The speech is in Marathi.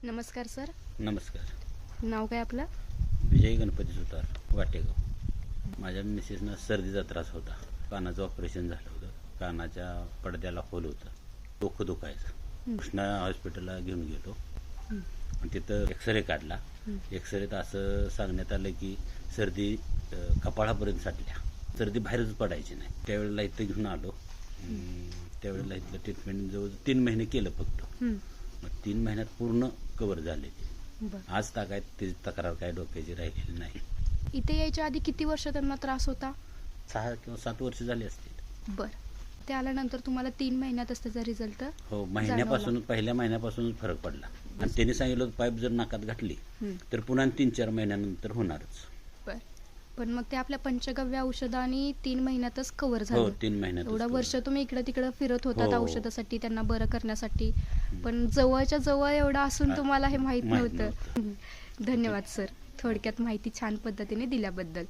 नमस्कार सर. नमस्कार. नाव काय आपलं? विजय गणपती सुतार, वाटेगाव. माझ्या मिसेसनं सर्दीचा त्रास होता. कानाचं ऑपरेशन झालं होतं. कानाच्या पडद्याला होल होतं. डोकं दुखायचं. कृष्णा हॉस्पिटलला घेऊन गेलो आणि तिथं एक्सरे काढला. एक्सरेत असं सांगण्यात आलं की सर्दी कपाळापर्यंत साठल्या. सर्दी बाहेरच पडायची नाही. त्यावेळेला इथं घेऊन आलो. त्यावेळेला इथलं ट्रीटमेंट जवळ 3 महिने केलं फक्त. मग 3 महिन्यात पूर्ण कव्हर झाले ते. आज ताकायत त्याची तक्रार काय डोक्याची राहिलेली नाही. इथे यायच्या आधी किती वर्ष त्यांना त्रास होता? 6 किंवा 7 वर्ष झाली असतील. बर. ते आल्यानंतर तुम्हाला 3 महिन्यातच त्याचा रिझल्ट? हो, महिन्यापासून पहिल्या महिन्यापासूनच फरक पडला. आणि त्यांनी सांगितलं पाईप जर नाकात घातली तर पुन्हा 3-4 महिन्यानंतर होणारच. बर. पण मग ते आपल्या पंचगव्य औषधाने 3 महिन्यातच कव्हर झालं? हो, 3 महिन्यात. एवढा वर्ष तुम्ही इकडे तिकडे फिरत होतात हो. औषधासाठी, त्यांना बरं करण्यासाठी, पण जवळच्या जवळ एवढं असून तुम्हाला हे माहित नव्हतं. धन्यवाद सर, थोडक्यात माहिती छान पद्धतीने दिल्याबद्दल.